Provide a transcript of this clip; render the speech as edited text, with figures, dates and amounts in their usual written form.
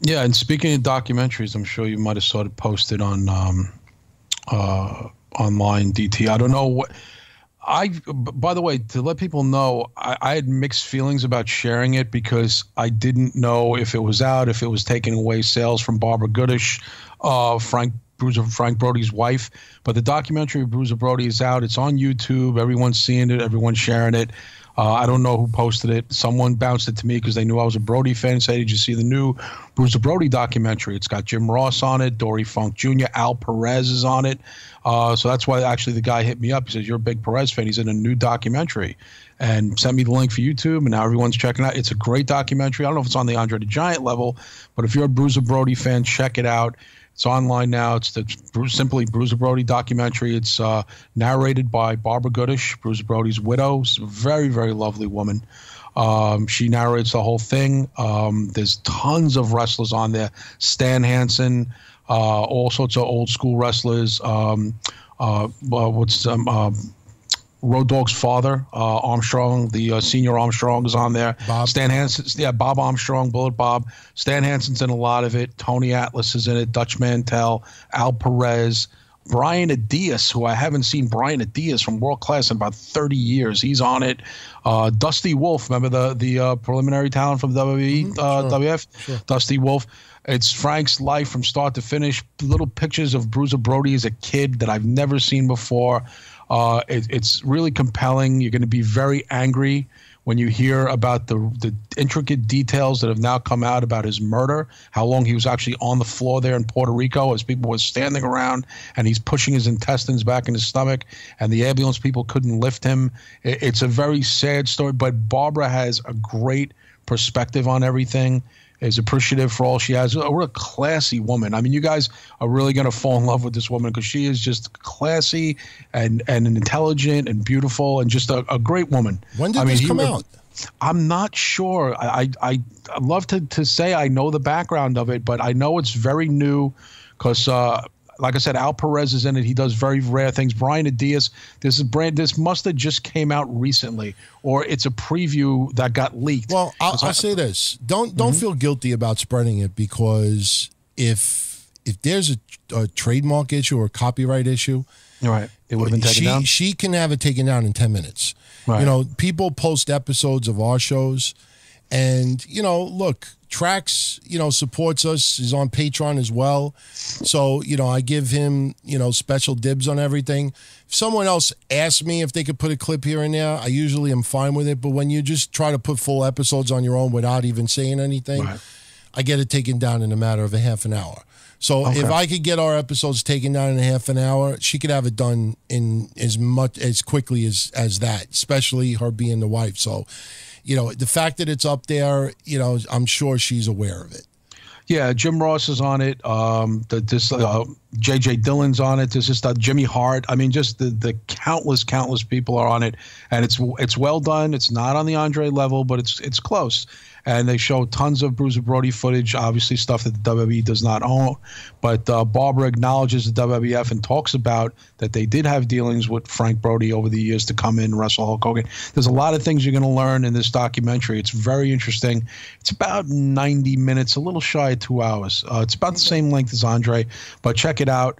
Yeah, and speaking of documentaries, I'm sure you might have saw it posted on online. DT. I don't know what. By the way, to let people know, I had mixed feelings about sharing it because I didn't know if it was out, if it was taking away sales from Barbara Goodish, Frank Brody's wife. But the documentary of Bruiser Brody is out. It's on YouTube. Everyone's seeing it. Everyone's sharing it. I don't know who posted it. Someone bounced it to me because they knew I was a Brody fan. Said, "Did you see the new Bruiser Brody documentary? It's got Jim Ross on it, Dory Funk Jr., Al Perez is on it." So that's why actually the guy hit me up. He says, "You're a big Perez fan. He's in a new documentary," and sent me the link for YouTube. And now everyone's checking it out. It's a great documentary. I don't know if it's on the Andre the Giant level, but if you're a Bruiser Brody fan, check it out. It's online now. It's the simply Bruiser Brody documentary. It's narrated by Barbara Goodish, Bruiser Brody's widow. She's a very, very lovely woman. She narrates the whole thing. There's tons of wrestlers on there. Stan Hansen, all sorts of old school wrestlers. Road Dogg's father, Armstrong, the senior Armstrong is on there. Bob. Stan Hansen, Bob Armstrong, Bullet Bob. Stan Hansen's in a lot of it. Tony Atlas is in it. Dutch Mantell, Al Perez, Brian Adias, who I haven't seen Brian Adias from World Class in about 30 years. He's on it. Dusty Wolf, remember the preliminary talent from WWE, WF? Sure. Dusty Wolf. It's Frank's life from start to finish. Little pictures of Bruiser Brody as a kid that I've never seen before. It's really compelling. You're going to be very angry when you hear about the intricate details that have now come out about his murder, how long he was actually on the floor there in Puerto Rico as people were standing around and he's pushing his intestines back in his stomach and the ambulance people couldn't lift him. It's a very sad story, but Barbara has a great perspective on everything. Is appreciative for all she has. We're a classy woman. I mean, you guys are really going to fall in love with this woman because she is just classy and intelligent and beautiful and just a great woman. When did this come out? I'm not sure. I love to say I know the background of it, but I know it's very new because like I said, Al Perez is in it. He does very rare things. Brian Adias, this must have just came out recently, or it's a preview that got leaked. Well, I'll say this: don't feel guilty about spreading it because if there's a trademark issue or a copyright issue, right, it would have been taken down. She can have it taken down in 10 minutes. Right. You know, people post episodes of our shows, and look. Trax, supports us. He's on Patreon as well. So, I give him, special dibs on everything. If someone else asks me if they could put a clip here and there, I usually am fine with it. But when you just try to put full episodes on your own without even saying anything, right. I get it taken down in a matter of a half an hour. So if I could get our episodes taken down in a half an hour, she could have it done in as quickly as that, especially her being the wife. So, the fact that it's up there, I'm sure she's aware of it. Yeah, Jim Ross is on it. J.J. Dillon's on it. There's just Jimmy Hart. I mean, just the countless people are on it, and it's well done. It's not on the Andre level, but it's close. And they show tons of Bruiser Brody footage, obviously stuff that the WWE does not own. But Barbara acknowledges the WWF and talks about that they did have dealings with Frank Brody over the years to come in and wrestle Hulk Hogan. There's a lot of things you're going to learn in this documentary. It's very interesting. It's about 90 minutes, a little shy of 2 hours. It's about the same length as Andre, but check it out.